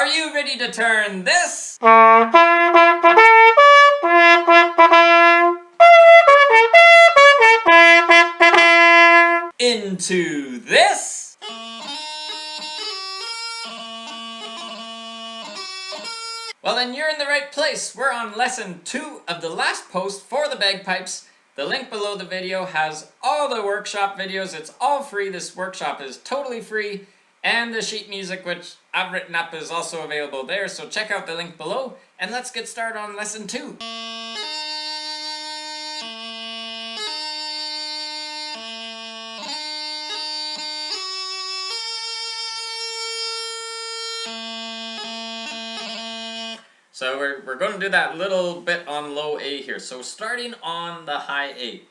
Are you ready to turn this into this? Well, then you're in the right place. We're on lesson 2 of the last post for the bagpipes. The link below the video has all the workshop videos. It's all free. This workshop is totally free. And the sheet music, which I've written up, is also available there. So check out the link below and let's get started on lesson 2. So we're going to do that little bit on low A here. So starting on the high A.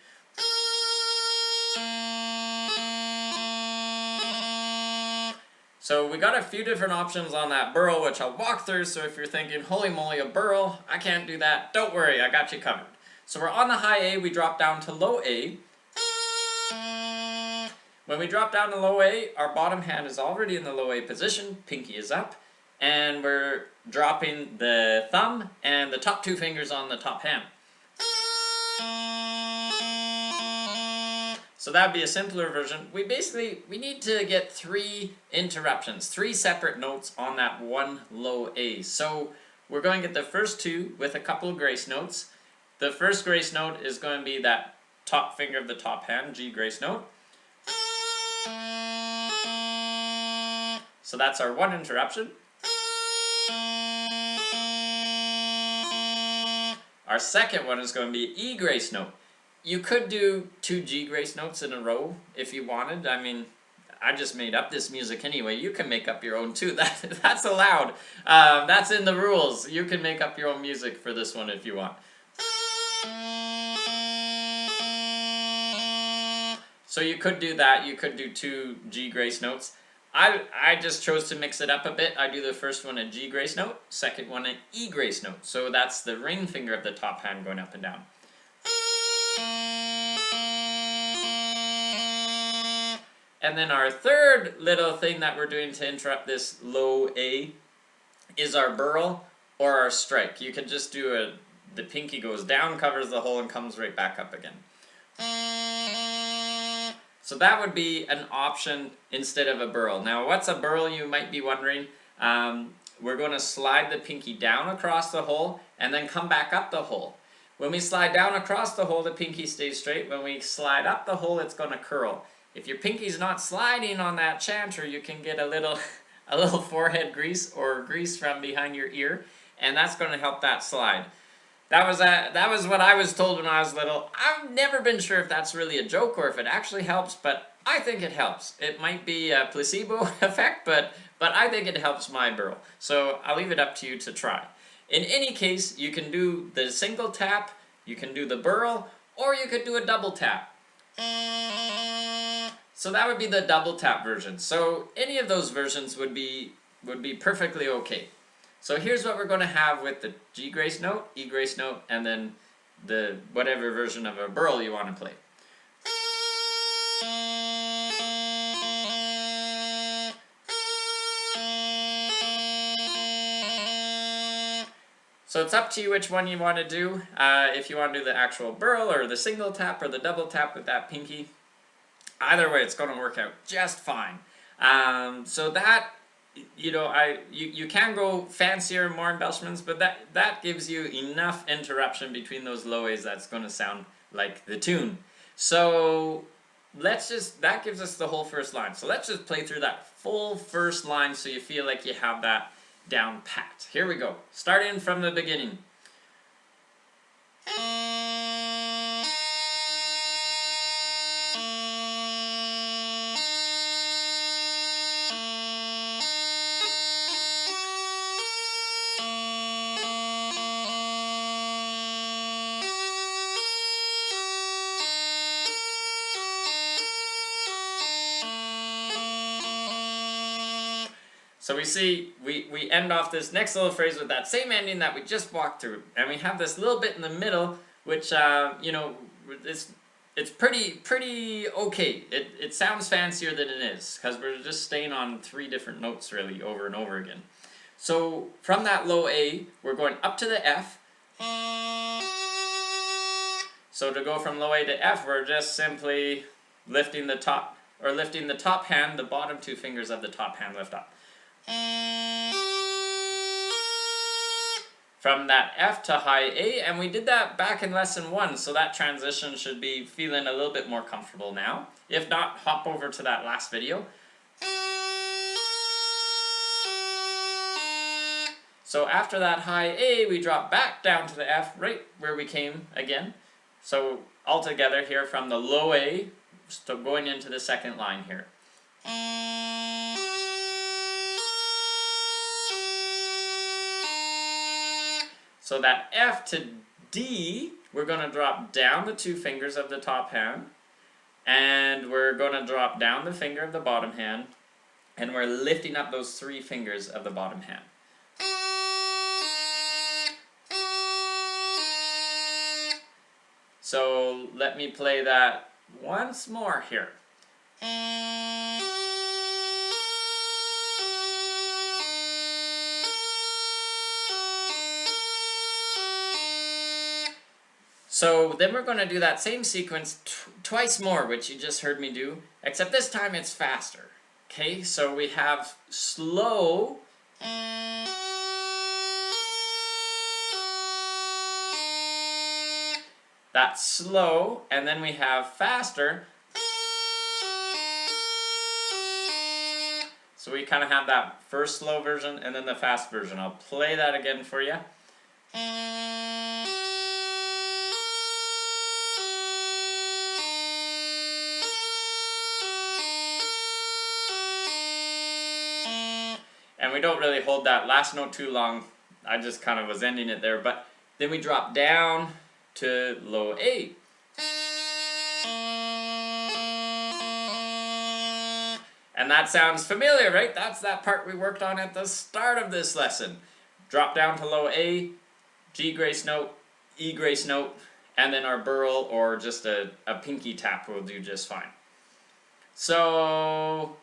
So we got a few different options on that burl, which I'll walk through. So if you're thinking, holy moly, a burl, I can't do that, don't worry, I got you covered. So we're on the high A, we drop down to low A. When we drop down to low A, our bottom hand is already in the low A position, pinky is up, and we're dropping the thumb and the top 2 fingers on the top hand. So that would be a simpler version. We need to get 3 interruptions, 3 separate notes on that one low A. So we're going to get the first 2 with a couple of grace notes. The first grace note is going to be that top finger of the top hand, G grace note. So that's our 1 interruption. Our second one is going to be E grace note. You could do 2 G grace notes in a row if you wanted. I mean, I just made up this music anyway. You can make up your own too. That's allowed. That's in the rules. You can make up your own music for this one if you want. So you could do that. You could do 2 G grace notes. I just chose to mix it up a bit. I do the first one a G grace note, second one an E grace note. So that's the ring finger of the top hand going up and down. And then our third little thing that we're doing to interrupt this low A is our burl or our strike. You can just do the pinky goes down, covers the hole, and comes right back up again. So that would be an option instead of a burl. Now, what's a burl, you might be wondering? We're going to slide the pinky down across the hole and then come back up the hole. When we slide down across the hole, the pinky stays straight. When we slide up the hole, it's going to curl. If your pinky's not sliding on that chanter, you can get a little forehead grease or grease from behind your ear, and that's going to help that slide. That was what I was told when I was little. I've never been sure if that's really a joke or if it actually helps, but I think it helps. It might be a placebo effect, but I think it helps my burl. So I'll leave it up to you to try. In any case, you can do the single tap, you can do the burl, or you could do a double tap. So that would be the double tap version. So any of those versions would be perfectly okay. So here's what we're going to have with the G grace note, E grace note, and then the whatever version of a burl you want to play. So it's up to you which one you want to do. If you want to do the actual burl or the single tap or the double tap with that pinky. Either way, it's going to work out just fine. So that, you can go fancier, more embellishments, but that gives you enough interruption between those low A's that's going to sound like the tune. So that gives us the whole first line. So let's just play through that full first line so you feel like you have that down pat. Here we go. Starting from the beginning. So we see, we end off this next little phrase with that same ending that we just walked through. And we have this little bit in the middle, which, it's pretty okay. It sounds fancier than it is, because we're just staying on 3 different notes really over and over again. So from that low A, we're going up to the F. So to go from low A to F, we're just simply lifting the top, or lifting the top hand, the bottom two fingers of the top hand lift up. From that F to high A, and we did that back in lesson 1, so that transition should be feeling a little bit more comfortable now. If not, hop over to that last video. So after that high A, we drop back down to the F, right where we came again. So all together here from the low A, so going into the second line here. So that F to D, we're going to drop down the two fingers of the top hand, and we're going to drop down the finger of the bottom hand, and we're lifting up those three fingers of the bottom hand. So let me play that once more here. So then we're going to do that same sequence twice more, which you just heard me do, except this time it's faster. Okay, so we have slow, that's slow, and then we have faster. So we kind of have that first slow version and then the fast version. I'll play that again for you. And we don't really hold that last note too long. I just kind of was ending it there, but then we drop down to low A. And that sounds familiar, right? That's that part we worked on at the start of this lesson. Drop down to low A, G grace note, E grace note, and then our burl or just a pinky tap will do just fine. So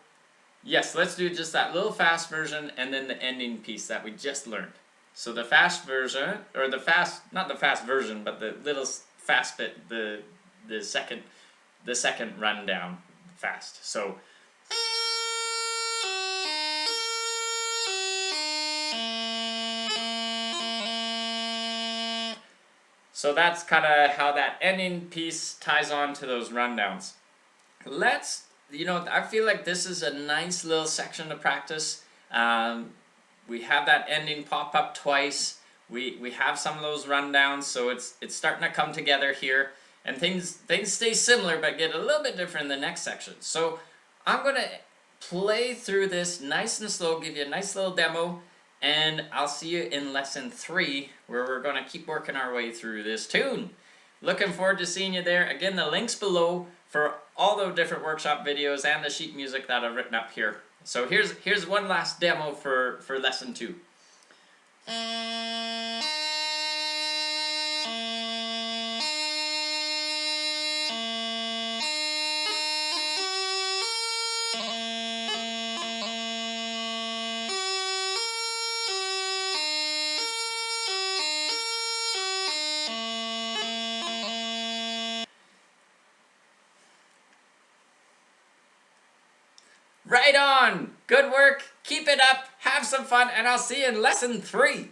yes, let's do just that little fast version and then the ending piece that we just learned. So the fast version, or the fast, not the fast version, but the little fast bit, the second rundown fast. So that's kind of how that ending piece ties on to those rundowns. I feel like this is a nice little section to practice. We have that ending pop up twice. We have some of those rundowns, so it's starting to come together here. And things stay similar, but get a little bit different in the next section. So I'm going to play through this nice and slow, give you a nice little demo, and I'll see you in lesson 3, where we're going to keep working our way through this tune. Looking forward to seeing you there. Again, the link's below for all the different workshop videos and the sheet music that I've written up here. So here's one last demo for lesson 2. Right on! Good work, keep it up, have some fun, and I'll see you in lesson 3.